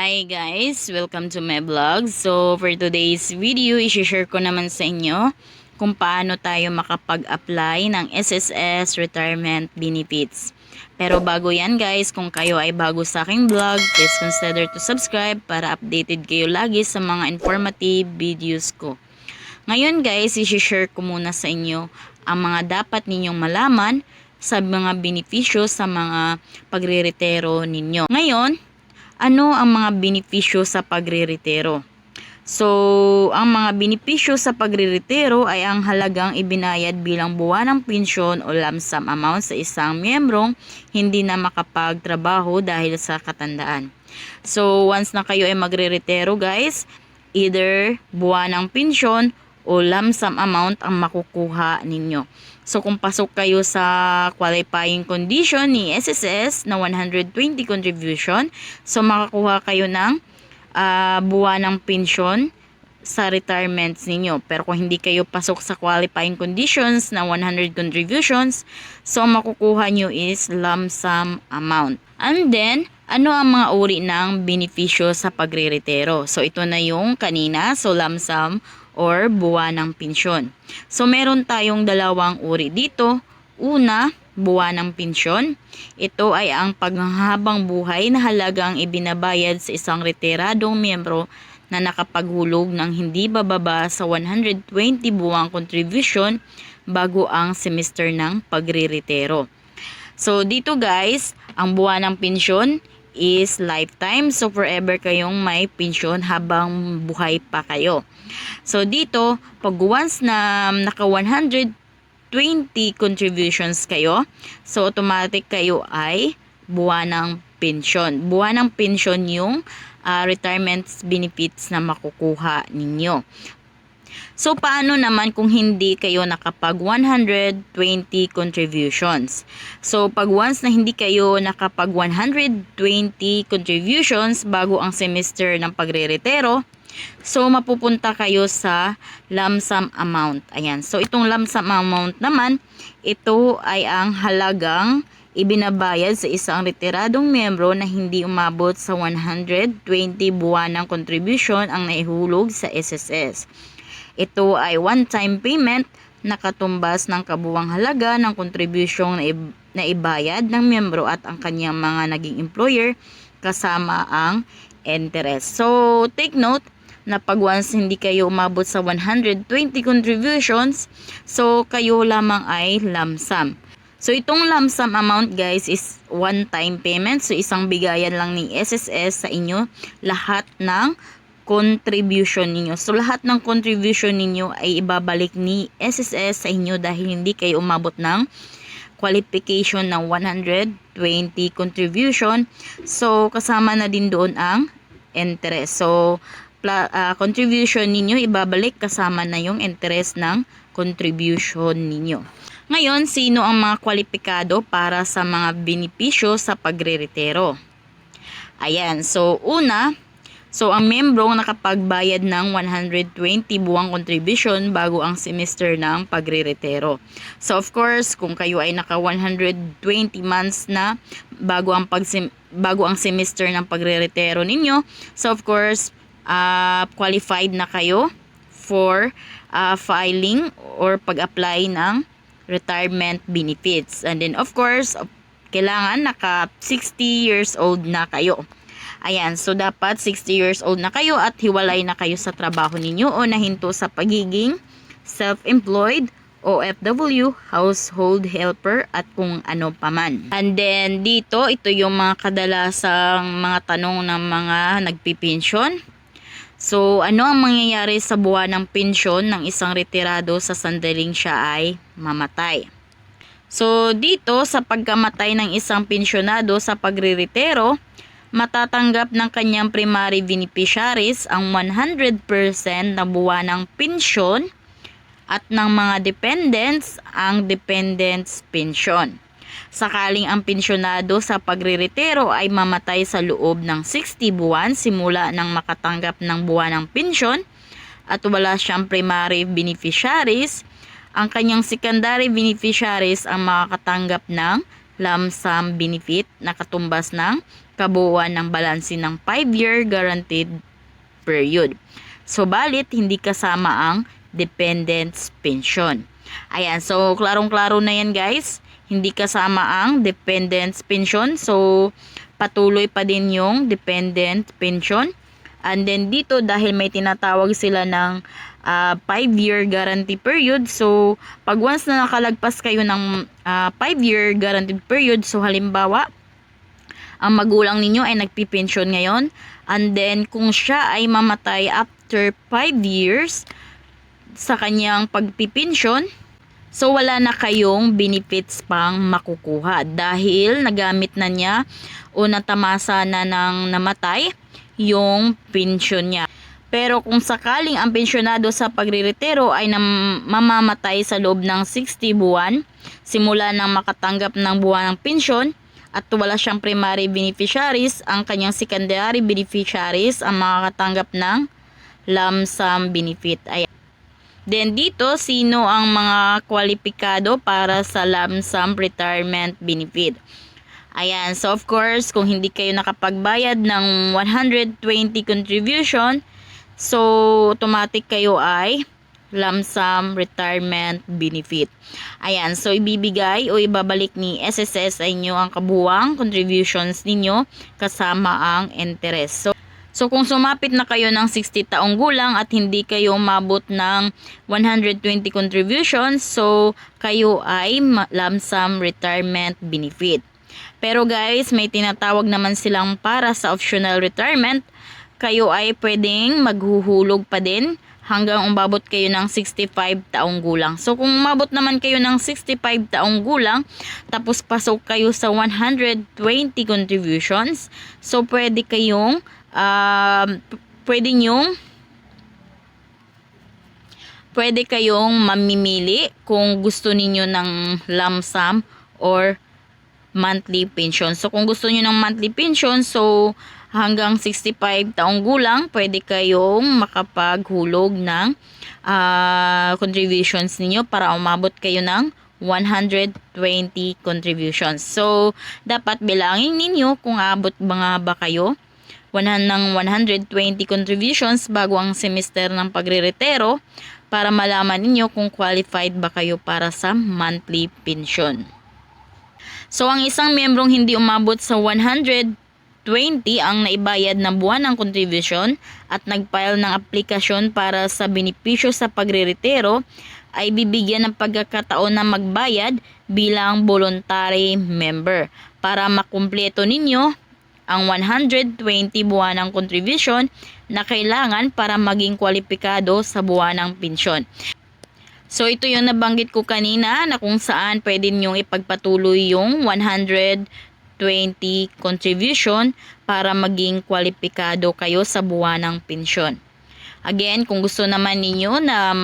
Hi guys! Welcome to my vlog. So for today's video, i-share ko naman sa inyo kung paano tayo makapag-apply ng SSS Retirement Benefits. Pero bago yan guys, kung kayo ay bago sa aking vlog, please consider to subscribe para updated kayo lagi sa mga informative videos ko. Ngayon guys, i-share ko muna sa inyo ang mga dapat ninyong malaman sa mga benepisyo sa mga pagre-retiro ninyo. Ngayon, ano ang mga benepisyo sa pagre-retiro? So, ang mga benepisyo sa pagre-retiro ay ang halagang ibinayad bilang buwanang pensyon o lump sum amount sa isang miyembrong hindi na makapagtrabaho dahil sa katandaan. So, once na kayo ay magre-retiro guys, either buwanang pensyon o lump sum amount ang makukuha ninyo. So kung pasok kayo sa qualifying condition ni SSS na 120 contribution, so makakuha kayo ng buwanang pensyon sa retirements ninyo. Pero kung hindi kayo pasok sa qualifying conditions na 100 contributions, so makukuha nyo is lump sum amount. And then, ano ang mga uri ng benepisyo sa pagre-retiro? So ito na yung kanina, so lump sum or buwanang pensyon. So meron tayong dalawang uri dito. Una, buwanang pensyon. Ito ay ang panghabang buhay na halagang ibinabayad sa isang retiradong miyembro na nakapaghulog ng hindi bababa sa 120 buwang contribution bago ang semester ng pagre-retiro. So dito guys, ang buwanang pensyon is lifetime. So forever kayong may pensyon habang buhay pa kayo. So dito, pag once na naka 120 contributions kayo, so automatic kayo ay buwanang pensyon. Buwanang pensyon yung retirement benefits na makukuha ninyo. So, paano naman kung hindi kayo nakapag 120 contributions? So, pag once na hindi kayo nakapag 120 contributions bago ang semester ng pagre-retiro, so mapupunta kayo sa lump sum amount. Ayan. So, itong lump sum amount naman, ito ay ang halagang ibinabayad sa isang retiradong miyembro na hindi umabot sa 120 buwan ng contribution ang naihulog sa SSS. Ito ay one-time payment na katumbas ng kabuwang halaga ng contribution na ibayad ng miyembro at ang kanyang mga naging employer kasama ang interest. So, take note na pag once hindi kayo umabot sa 120 contributions, so kayo lamang ay lump sum. So, itong lump sum amount guys is one-time payment. So, isang bigayan lang ni SSS sa inyo lahat ng contribution ninyo. So, lahat ng contribution ninyo ay ibabalik ni SSS sa inyo dahil hindi kayo umabot ng qualification ng 120 contribution. So, kasama na din doon ang interest. So, contribution ninyo ibabalik kasama na yung interest ng contribution ninyo. Ngayon, sino ang mga kwalipikado para sa mga benepisyo sa pagre-retiro? Ayan. So, una, so, ang membrong nakapagbayad ng 120 buwang contribution bago ang semester ng pagre-retiro. So, of course, kung kayo ay naka 120 months na bago ang semester ng pagre-retiro ninyo, so of course, qualified na kayo for filing or pag-apply ng retirement benefits. And then, of course, kailangan naka 60 years old na kayo. Ayan, so dapat 60 years old na kayo at hiwalay na kayo sa trabaho ninyo o nahinto sa pagiging self-employed, OFW, household helper at kung ano paman. And then dito, ito yung mga kadalasang mga tanong ng mga nagpipensyon. So, ano ang mangyayari sa buwan ng pensyon ng isang retirado sa sandaling siya ay mamatay? So, dito sa pagkamatay ng isang pensyonado sa pagre-retiro, matatanggap ng kanyang primary beneficiaries ang 100% na buwanang pensyon at ng mga dependents ang dependents pension. Sakaling ang pensyonado sa pagre-retiro ay mamatay sa loob ng 60 buwan simula nang makatanggap ng buwanang pensyon at wala siyang primary beneficiaries, ang kanyang secondary beneficiaries ang makakatanggap ng lump sum benefit na katumbas ng kabuuan ng balanse ng 5-year guaranteed period. So, balit hindi kasama ang dependents pension. Ayan, so klarong-klaro na yan guys. Hindi kasama ang dependents pension. So, patuloy pa din yung dependent pension. And then dito, dahil may tinatawag sila ng 5-year guarantee period. So, pag once na nakalagpas kayo ng 5-year guaranteed period, so halimbawa, ang magulang ninyo ay nagpipensyon ngayon. And then, kung siya ay mamatay after 5 years sa kanyang pagpipensyon, so wala na kayong benefits pang makukuha dahil nagamit na niya o natamasa na ng namatay yung pensyon niya. Pero kung sakaling ang pensyonado sa pagreretiro ay mamamatay sa loob ng 60 buwan simula nang makatanggap ng buwan ng pensyon at wala siyang primary beneficiaries, ang kanyang secondary beneficiaries ang makakatanggap ng lump sum benefit. Ayan. Then dito, sino ang mga kwalipikado para sa lump sum retirement benefit? Ayan, so of course, kung hindi kayo nakapagbayad ng 120 contribution, so automatic kayo ay lump sum retirement benefit. Ayan, so ibibigay o ibabalik ni SSS sa inyo ang kabuuang contributions ninyo kasama ang interest. So kung sumapit na kayo ng 60 taong gulang at hindi kayo umabot ng 120 contributions, so kayo ay lump sum retirement benefit. Pero guys, may tinatawag naman silang para sa optional retirement. Kayo ay pwedeng maghuhulog pa din hanggang umabot kayo ng 65 taong gulang. So kung umabot naman kayo ng 65 taong gulang, tapos pasok kayo sa 120 contributions, so pwede kayong pwede kayong mamimili kung gusto niyo ng lump sum or monthly pension. So kung gusto niyo ng monthly pension, so hanggang 65 taong gulang, pwede kayong makapaghulog ng contributions niyo para umabot kayo ng 120 contributions. So dapat bilangin ninyo kung abot ba kayo ng 120 contributions bago ang semester ng pagreretiro para malaman ninyo kung qualified ba kayo para sa monthly pension. So, ang isang membrong hindi umabot sa 120 ang naibayad na buwan ng contribution at nag-file ng aplikasyon para sa benepisyo sa pagreretiro ay bibigyan ng pagkakataon na magbayad bilang voluntary member para makumpleto ninyo ang 120 buwan ng contribution na kailangan para maging kwalipikado sa buwan ng pensyon. So ito yung nabanggit ko kanina na kung saan pwede nyong ipagpatuloy yung 120 contribution para maging kwalipikado kayo sa buwan ng pensyon. Again, kung gusto naman ninyo na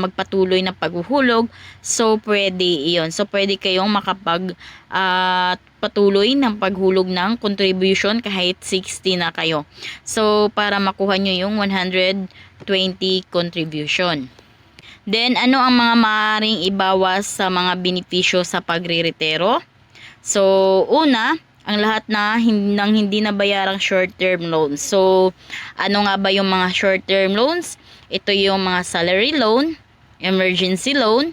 magpatuloy na paghuhulog, so pwede iyon. So pwede kayong patuloy ng paghulog ng contribution kahit 60 na kayo. So para makuha nyo yung 120 contribution. Then ano ang mga maaaring ibawas sa mga benepisyo sa pagreretiro? So una, ang lahat ng hindi nabayarang short-term loans. So, ano nga ba yung mga short-term loans? Ito yung mga salary loan, emergency loan,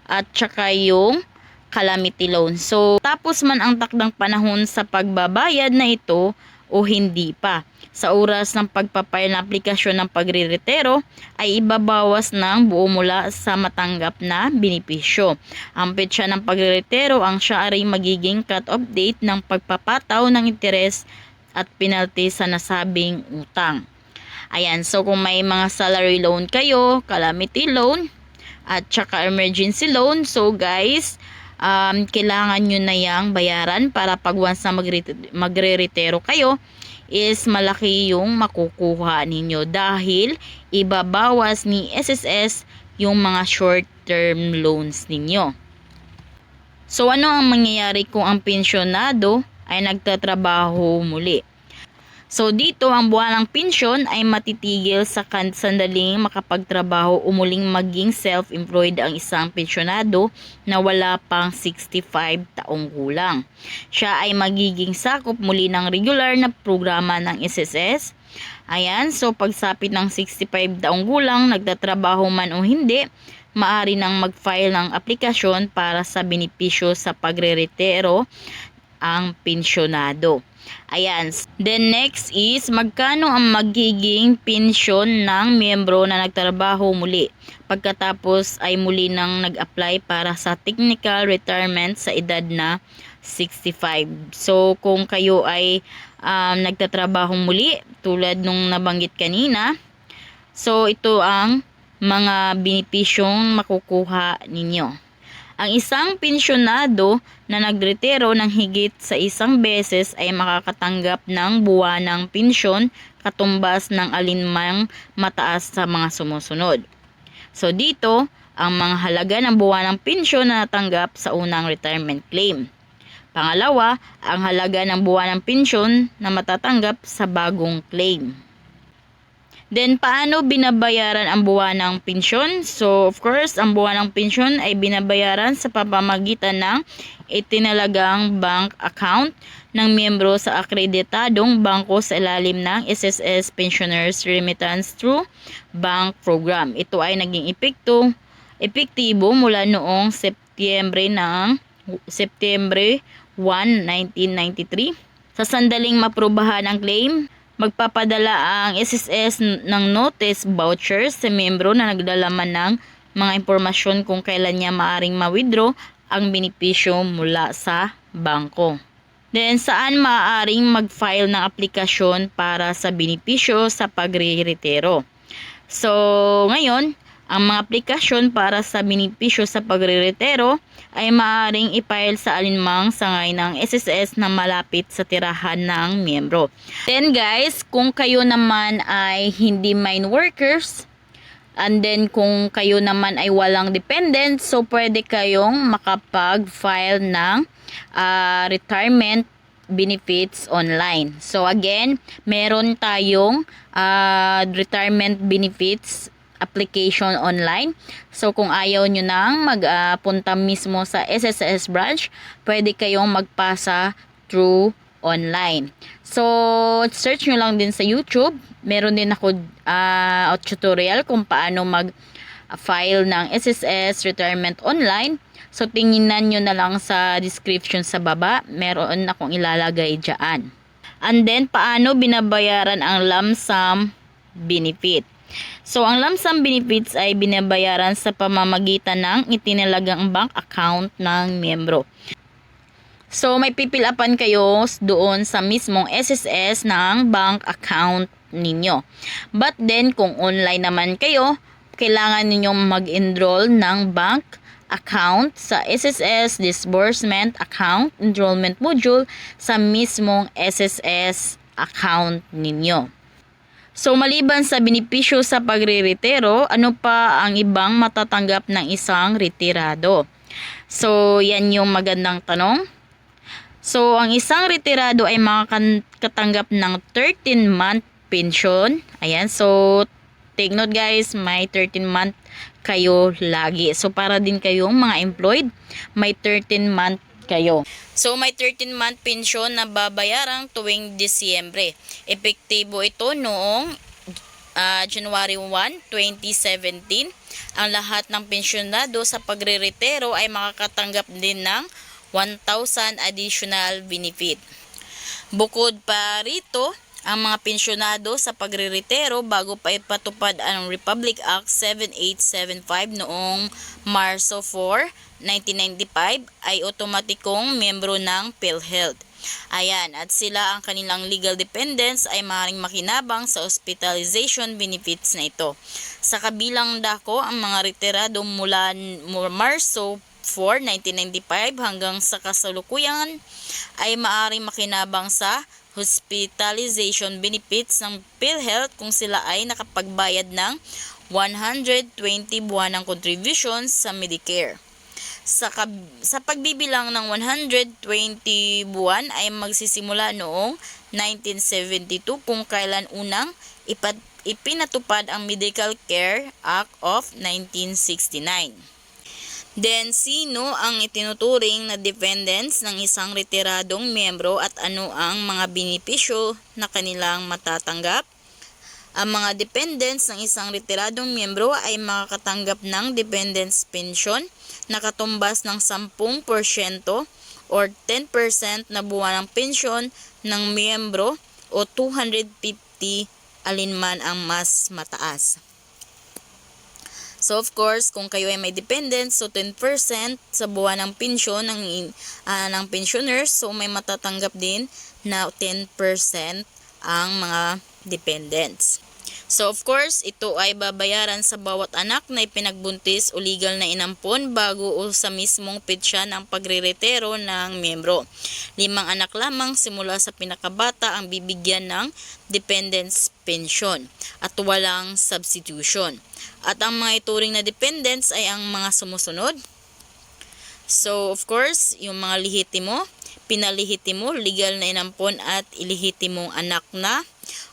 at saka yung calamity loan. So, tapos man ang takdang panahon sa pagbabayad na ito o hindi pa. Sa oras ng pagpapile ng aplikasyon ng pagreretiro ay ibabawas ng buo mula sa matanggap na benepisyo. Ang petsa ng pagreretiro ang siya ay magiging cut-off date ng pagpapataw ng interes at penalty sa nasabing utang. Ayan, so kung may mga salary loan kayo, calamity loan, at saka emergency loan, so guys, kailangan nyo na yang bayaran para pag once na magre-retiro kayo is malaki yung makukuha ninyo dahil ibabawas ni SSS yung mga short-term loans ninyo. So ano ang mangyayari kung ang pensyonado ay nagtatrabaho muli? So dito, ang buwanang pensyon ay matitigil sa sandaling makapagtrabaho o muling maging self-employed ang isang pensyonado na wala pang 65 taong gulang. Siya ay magiging sakop muli ng regular na programa ng SSS. Ayan, so pagsapit ng 65 taong gulang, nagtatrabaho man o hindi, maaari nang mag-file ng aplikasyon para sa benepisyo sa pagre-retiro ang pensyonado. Ayan. Then next is magkano ang magiging pensyon ng miyembro na nagtrabaho muli pagkatapos ay muli nang nag-apply para sa technical retirement sa edad na 65. So kung kayo ay nagtatrabaho muli tulad nung nabanggit kanina, so ito ang mga benepisyong makukuha ninyo. Ang isang pensyonado na nagretiro ng higit sa isang beses ay makakatanggap ng buwanang pensyon katumbas ng alinmang mataas sa mga sumusunod. So dito, ang mga halaga ng buwanang pensyon na natanggap sa unang retirement claim. Pangalawa, ang halaga ng buwanang pensyon na matatanggap sa bagong claim. Then, paano binabayaran ang buwanang pensyon? So, of course, ang buwanang pensyon ay binabayaran sa pamamagitan ng itinalagang bank account ng miyembro sa akreditadong bangko sa ilalim ng SSS Pensioners Remittance Through Bank Program. Ito ay naging epektibo mula noong Setyembre 1, 1993. Sa sandaling maprubahan ang claim, magpapadala ang SSS ng notice vouchers sa miyembro na nagdala man ng mga impormasyon kung kailan niya maaring ma-withdraw ang benepisyo mula sa bangko. Then, saan maaaring mag-file ng aplikasyon para sa benepisyo sa pagre-retiro? So, ngayon, ang mga aplikasyon para sa benepisyo sa pagre-retiro ay maaaring i-file sa alinmang sangay ng SSS na malapit sa tirahan ng miyembro. Then guys, kung kayo naman ay hindi mine workers, and then kung kayo naman ay walang dependent, so pwede kayong makapag-file ng retirement benefits online. So again, meron tayong retirement benefits application online. So kung ayaw nyo nang magpunta mismo sa SSS branch, pwede kayong magpasa through online. So search nyo lang din sa YouTube. Meron din ako tutorial kung paano mag-file ng SSS retirement online. So tinginan nyo na lang sa description sa baba. Meron akong ilalagay dyan. And then paano binabayaran ang lump sum benefit. So, ang lump sum benefits ay binabayaran sa pamamagitan ng itinalagang bank account ng miyembro. So, may pipilapan kayo doon sa mismong SSS ng bank account ninyo. But then, kung online naman kayo, kailangan ninyong mag-enroll ng bank account sa SSS Disbursement Account Enrollment Module sa mismong SSS account ninyo. So, maliban sa benepisyo sa pagre-retiro, ano pa ang ibang matatanggap ng isang retirado? So, yan yung magandang tanong. So, ang isang retirado ay makakatanggap ng 13-month pension. Ayan, so, take note guys, may 13-month kayo lagi. So, para din kayong mga employed, may 13-month kayo. So, may 13-month pensyon na babayarang tuwing Disyembre. Epektibo ito noong January 1, 2017. Ang lahat ng pensyonado sa pagre-retiro ay makakatanggap din ng 1,000 additional benefit. Bukod pa rito, ang mga pensyonado sa pagre-retiro bago pa ipatupad ang Republic Act 7875 noong Marso 4, 1995 ay otomatikong miyembro ng PhilHealth. Ayan, at sila ang kanilang legal dependents ay maaaring makinabang sa hospitalization benefits na ito. Sa kabilang dako, ang mga retirado mula Marso 4, 1995 hanggang sa kasalukuyan ay maaaring makinabang sa hospitalization benefits ng PhilHealth kung sila ay nakapagbayad ng 120 buwanang contributions sa Medicare. sa pagbibilang ng 120 buwan ay magsisimula noong 1972 kung kailan unang ipinatupad ang Medical Care Act of 1969. Then, sino ang itinuturing na dependents ng isang retiradong miyembro at ano ang mga benepisyo na kanilang matatanggap? Ang mga dependents ng isang retiradong miyembro ay makakatanggap ng dependents pension na katumbas ng 10% or 10% na buwanang pensyon ng miyembro o 250 alinman ang mas mataas. So of course, kung kayo ay may dependents, so 10% sa buwan ng pensyon ng pensioners, so may matatanggap din na 10% ang mga dependents. So of course, ito ay babayaran sa bawat anak na ipinagbuntis o legal na inampon bago o sa mismong petsa ng pagreretiro ng miyembro. 5 anak lamang simula sa pinakabata ang bibigyan ng dependents pension at walang substitution. At ang mga ituring na dependents ay ang mga sumusunod. So of course, yung mga lihitimo, pinalihitimo, legal na inampon at ilihitimong anak na.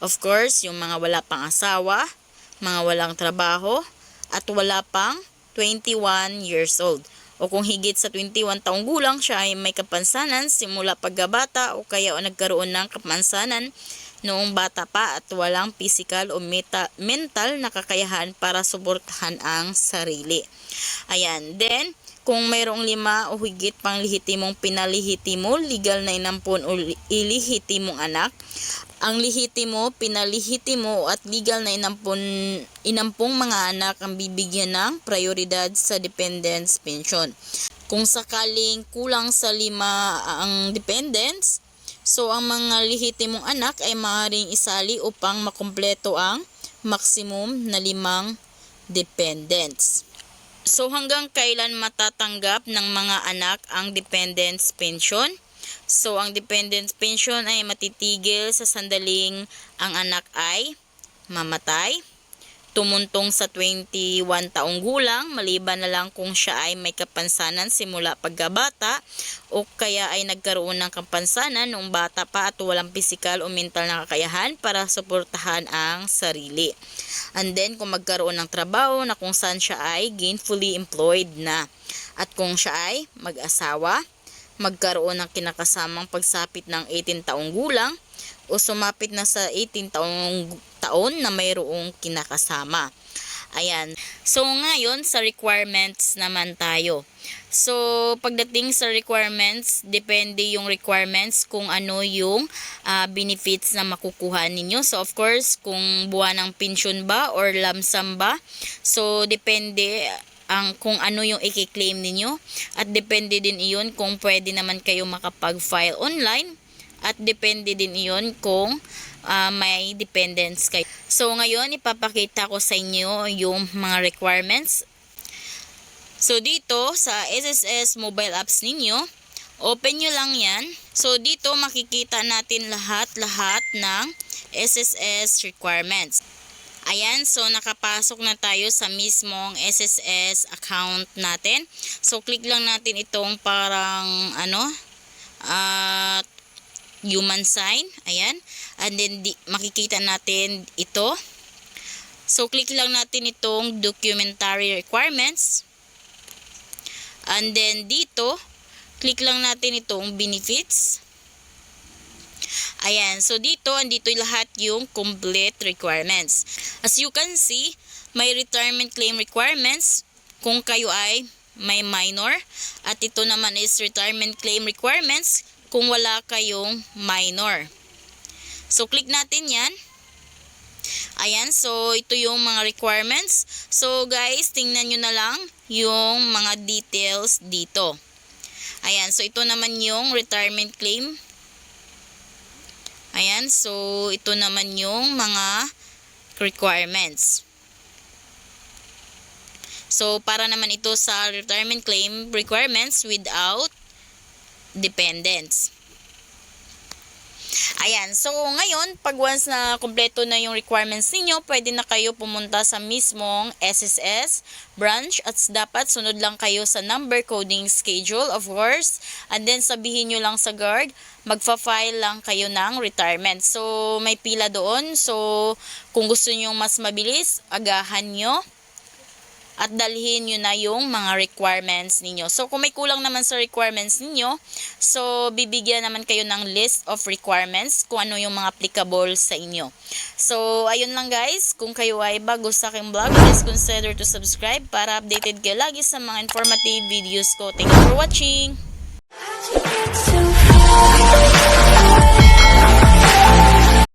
Of course, yung mga wala pang asawa, mga walang trabaho, at wala pang 21 years old. O kung higit sa 21 taong gulang siya ay may kapansanan simula pagkabata o kaya nagkaroon ng kapansanan noong bata pa at walang physical o mental na kakayahan para suportahan ang sarili. Ayan. Then, kung mayroong 5 o higit pang lihitimong pinalihitimo, legal na inampon o ilihitimong anak, ang lihitimo, pinalihitimo at legal na inampong mga anak ang bibigyan ng prioridad sa dependents pension. Kung sakaling kulang sa 5 ang dependents, so ang mga lihitimong anak ay maaaring isali upang makumpleto ang maximum na 5 dependents. So hanggang kailan matatanggap ng mga anak ang dependents pension? So ang dependents pension ay matitigil sa sandaling ang anak ay mamatay, tumuntong sa 21 taong gulang maliban na lang kung siya ay may kapansanan simula pagkabata o kaya ay nagkaroon ng kapansanan noong bata pa at walang pisikal o mental na kakayahan para suportahan ang sarili. And then kung magkaroon ng trabaho na kung saan siya ay gainfully employed na at kung siya ay mag-asawa, magkaroon ng kinakasamang pagsapit ng 18 taong gulang o sumapit na sa 18 taon na mayroong kinakasama. Ayan. So ngayon sa requirements naman tayo. So pagdating sa requirements, depende yung requirements kung ano yung benefits na makukuha ninyo. So of course, kung buwan ng pensyon ba or lump sum ba. So depende kung ano yung i-claim ninyo at depende din iyon kung pwede naman kayo makapag-file online at depende din iyon kung may dependents kayo. So ngayon ipapakita ko sa inyo yung mga requirements. So dito sa SSS mobile apps ninyo, open nyo lang yan. So dito makikita natin lahat ng SSS requirements. Ayan, so nakapasok na tayo sa mismong SSS account natin. So click lang natin itong parang human sign. Ayan. And then makikita natin ito. So click lang natin itong documentary requirements. And then dito, click lang natin itong benefits. Ayan, so dito, andito lahat yung complete requirements. As you can see, may retirement claim requirements kung kayo ay may minor. At ito naman is retirement claim requirements kung wala kayong minor. So, click natin yan. Ayan, so ito yung mga requirements. So, guys, tingnan nyo na lang yung mga details dito. Ayan, so ito naman yung retirement claim. Ayan, so ito naman yung mga requirements. So, para naman ito sa retirement claim requirements without dependents. Ayan, so ngayon, pag once na kumpleto na yung requirements ninyo, pwede na kayo pumunta sa mismong SSS branch at dapat sunod lang kayo sa number coding schedule, of course. And then sabihin nyo lang sa guard, magfa-file lang kayo ng retirement. So may pila doon. So kung gusto nyo mas mabilis, agahan nyo at dalhin nyo na yung mga requirements ninyo. So, kung may kulang naman sa requirements ninyo, so, bibigyan naman kayo ng list of requirements kung ano yung mga applicable sa inyo. So, ayun lang guys. Kung kayo ay bago sa aking vlog, please consider to subscribe para updated kayo lagi sa mga informative videos ko. Thank you for watching!